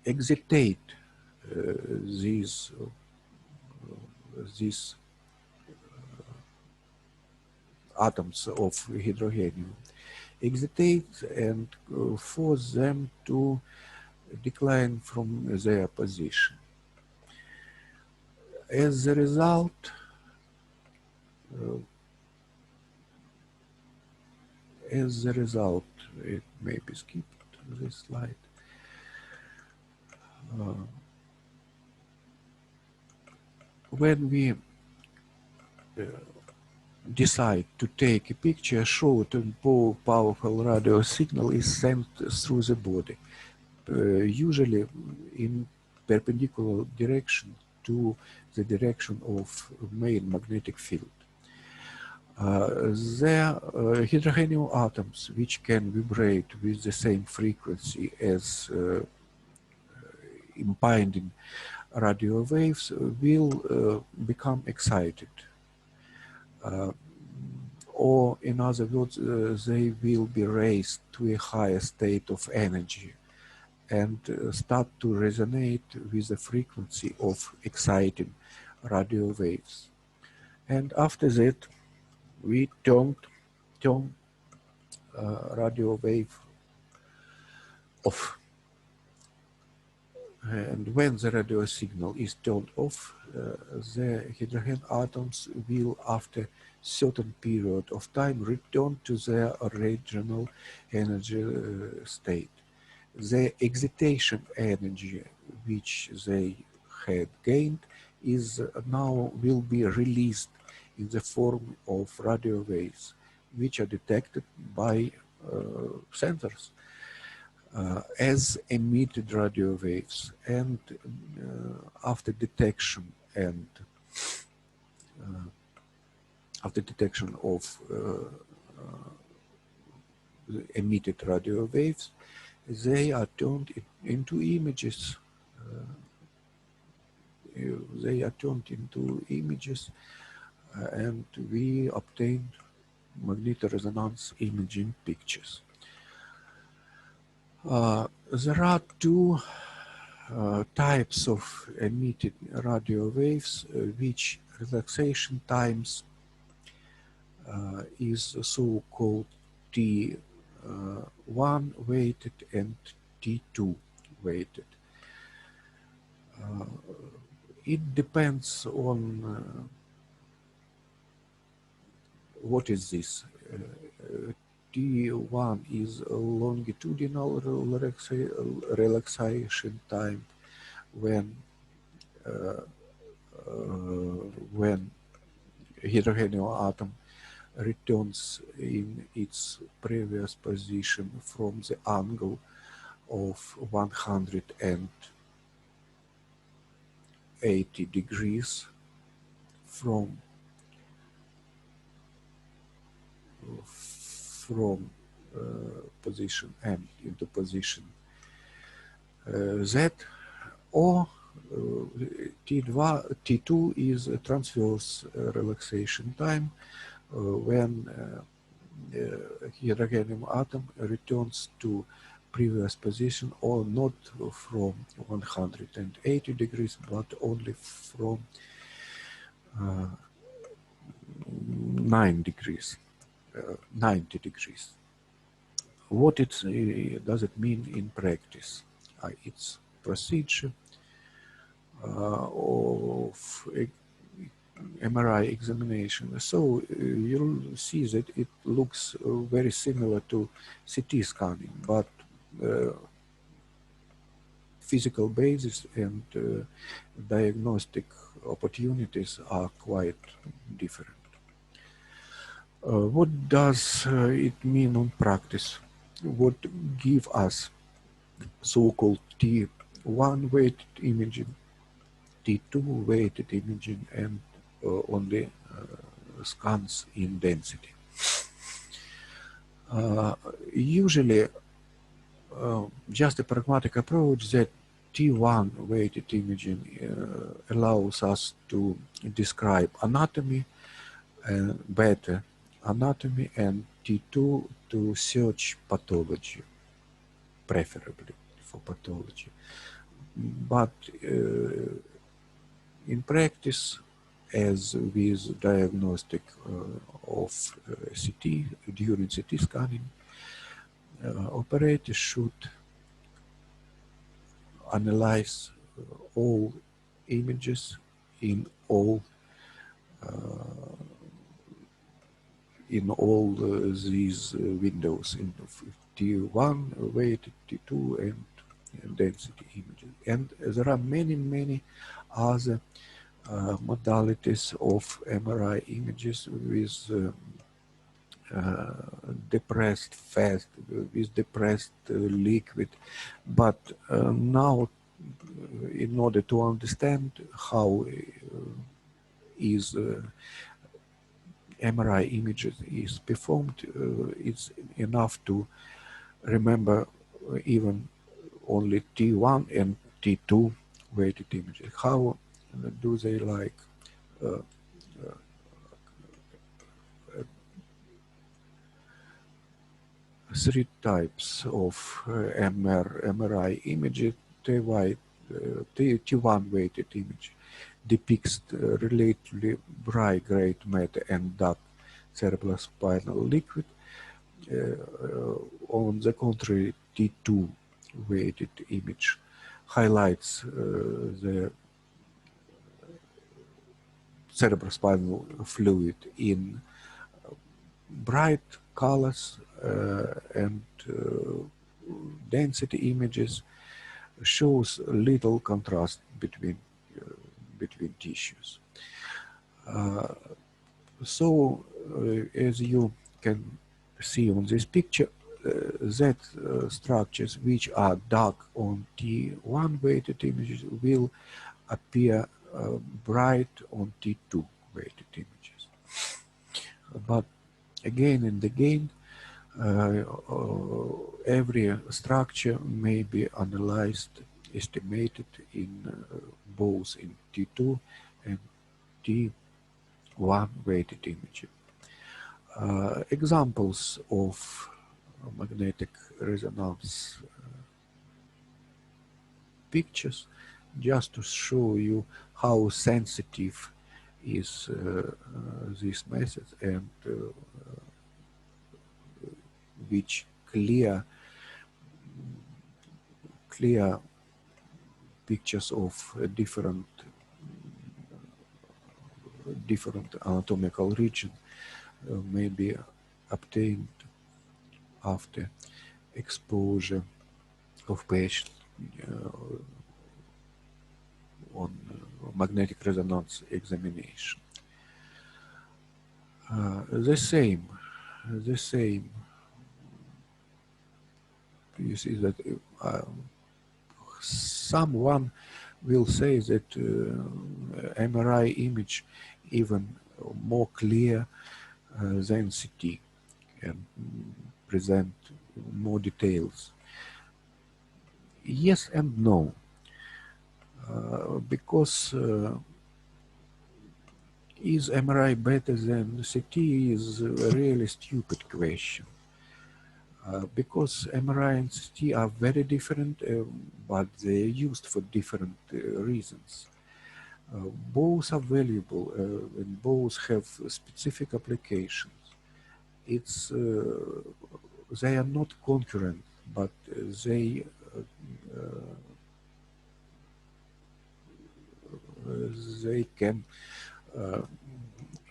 excitate these atoms of hydrogen, excitate and force them to decline from their position. As a result, it may be skipped this slide. When we decide to take a picture, short and powerful radio signal is sent through the body, usually in perpendicular direction to the direction of main magnetic field. The hydrogen atoms, which can vibrate with the same frequency as impinging radio waves, will become excited. Or in other words, they will be raised to a higher state of energy and start to resonate with the frequency of exciting radio waves. And after that, we turn radio wave off. And when the radio signal is turned off, the hydrogen atoms will, after certain period of time, return to their original energy state. The excitation energy which they had gained is now will be released in the form of radio waves, which are detected by sensors as emitted radio waves, and after detection and after detection of emitted radio waves, they are turned into images. They are turned into images, and we obtain magnetoresonance imaging pictures. There are two types of emitted radio waves, which relaxation times is so-called T1 weighted and T2 weighted. It depends on what is this. T1 is a longitudinal relaxation time when hydrogen atom returns in its previous position from the angle of 180 degrees from position M into position Z, or T2 is a transverse relaxation time when hydrogen atom returns to previous position, or not from 180 degrees, but only from 90 degrees. What does it mean in practice? It's procedure of MRI examination. So you'll see that it looks very similar to CT scanning, but physical basis and diagnostic opportunities are quite different. What does it mean on practice? What give us so-called T1 weighted imaging, T2 weighted imaging, and only scans in density? Usually, just a pragmatic approach that T1 weighted imaging allows us to describe anatomy, better anatomy, and T2 to search pathology, preferably for pathology. But in practice, as with diagnostic of CT, during CT scanning, operators should analyze all images in all these windows, in T1 weighted, T2, and density images. And there are many other modalities of MRI images with depressed fast, with depressed liquid. But now, in order to understand how is MRI images is performed, it's enough to remember even only T1 and T2 weighted images. How do they like three types of MRI images? T1 weighted image depicts relatively bright gray matter and dark cerebrospinal liquid. On the contrary, T2 weighted image highlights the cerebrospinal fluid in bright colors and density images shows little contrast between tissues. So, as you can see on this picture, that structures which are dark on T1 weighted images will appear bright on T2 weighted images. But again and again, every structure may be analyzed, estimated in both in T2 and T1 weighted images. Examples of magnetic resonance pictures, just to show you how sensitive is this method and which clear pictures of different anatomical region may be obtained after exposure of patient on magnetic resonance examination. The same, you see that someone will say that MRI image even more clear than CT and present more details. Yes and no, because is MRI better than CT is a really stupid question. Because MRI and CT are very different, but they're used for different reasons. Both are valuable and both have specific applications. They are not concurrent, but they can,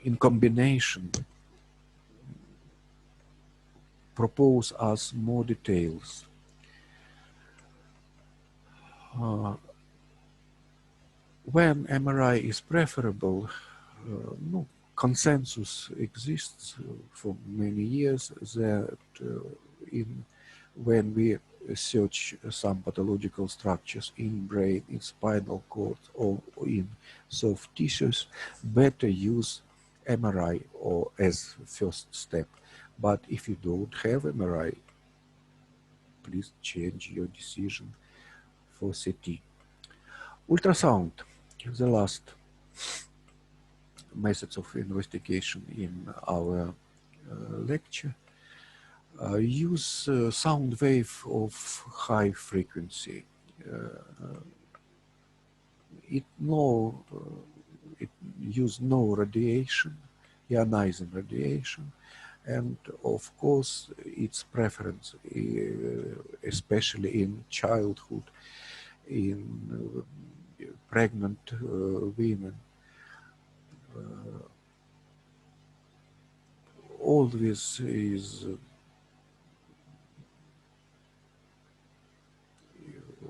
in combination, propose us more details. When MRI is preferable, no, consensus exists for many years that when we search some pathological structures in brain, in spinal cord, or in soft tissues, better use MRI or as first step. But if you don't have MRI, please change your decision for CT. Ultrasound, the last methods of investigation in our lecture, use sound wave of high frequency. It use no radiation, ionizing radiation, and of course its preference, especially in childhood, in pregnant women, all this is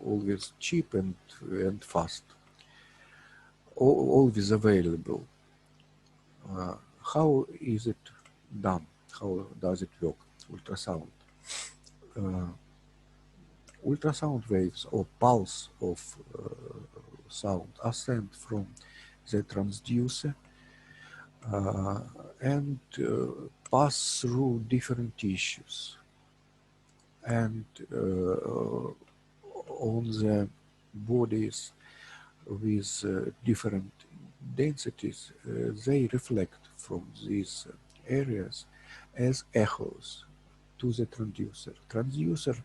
always cheap and fast, always available. How is it done? How does it work? Ultrasound. Ultrasound waves or pulse of sound are sent from the transducer and pass through different tissues. And on the bodies with different densities, they reflect from these areas as echoes to the transducer. Transducer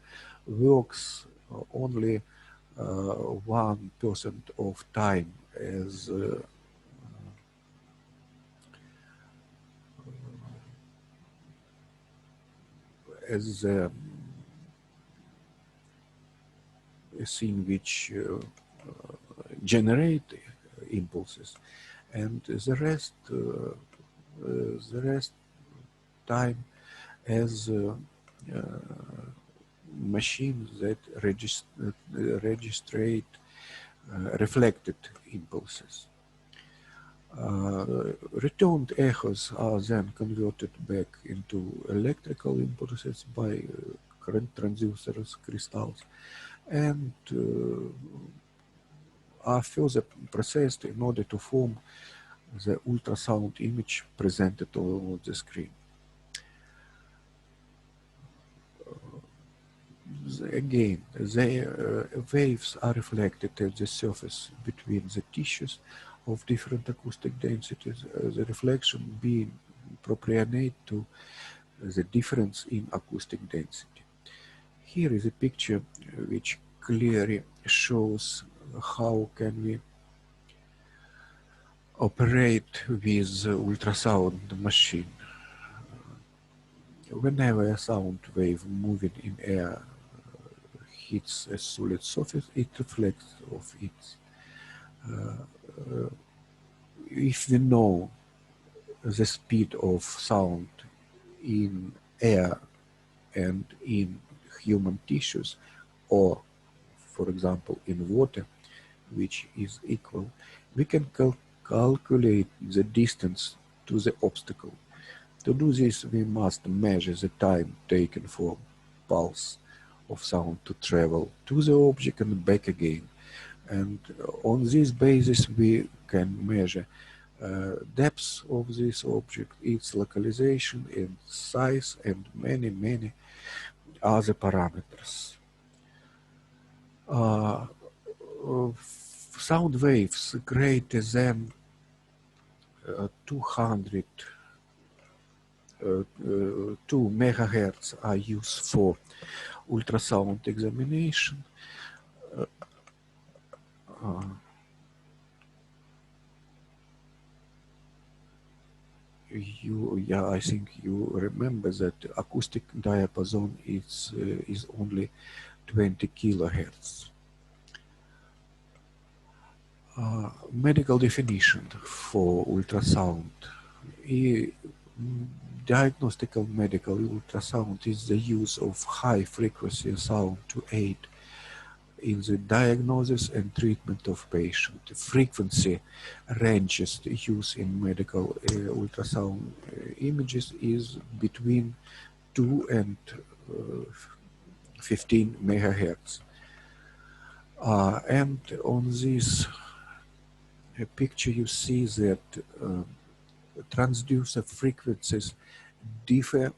works only 1% of time as a thing which generate impulses, and the rest time as machines that registrate reflected impulses. Returned echoes are then converted back into electrical impulses by current transducers crystals, and are further processed in order to form the ultrasound image presented on the screen. Again, the waves are reflected at the surface between the tissues of different acoustic densities, the reflection being proportionate to the difference in acoustic density. Here is a picture which clearly shows how can we operate with ultrasound machine. Whenever a sound wave moving in air hits a solid surface, it reflects off it. If we know the speed of sound in air and in human tissues, or for example in water, which is equal, we can calculate the distance to the obstacle. To do this, we must measure the time taken for pulse of sound to travel to the object and back again. And on this basis, we can measure depth of this object, its localization and size, and many other parameters. Sound waves greater than 202 megahertz are used for ultrasound examination. I think you remember that acoustic diapason is only 20 kilohertz. Medical definition for ultrasound. Diagnostical medical ultrasound is the use of high-frequency sound to aid in the diagnosis and treatment of patient. The frequency ranges used in medical ultrasound images is between 2 and 15 megahertz. And on this picture you see that transducer frequencies differ,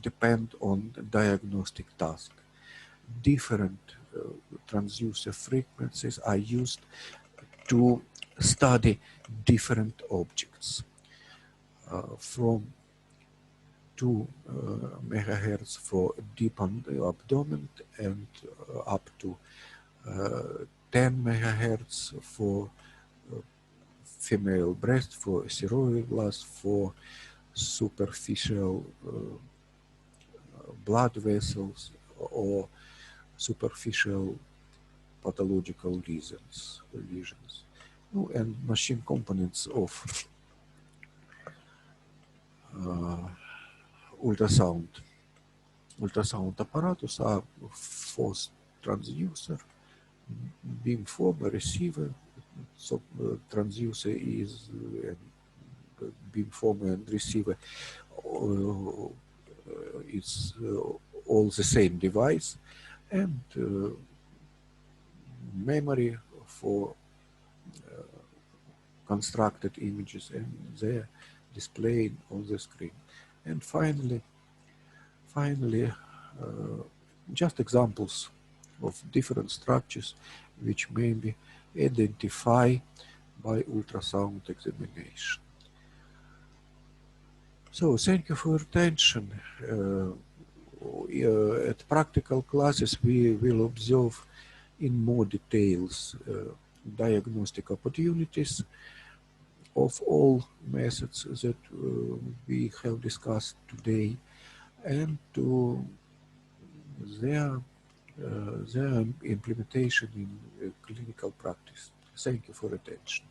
depend on the diagnostic task. Different transducer frequencies are used to study different objects, from 2 megahertz for deep abdomen and up to 10 megahertz for female breast, for thyroid glands, for superficial blood vessels, or superficial pathological lesions. And machine components of ultrasound apparatus are force transducer, beamformer, receiver. So transducer is beamformer and receiver. It's all the same device, and memory for constructed images, and they're displayed on the screen. And finally, just examples of different structures which may be identified by ultrasound examination. So thank you for your attention. At practical classes, we will observe in more details diagnostic opportunities of all methods that we have discussed today, and their their implementation in clinical practice. Thank you for attention.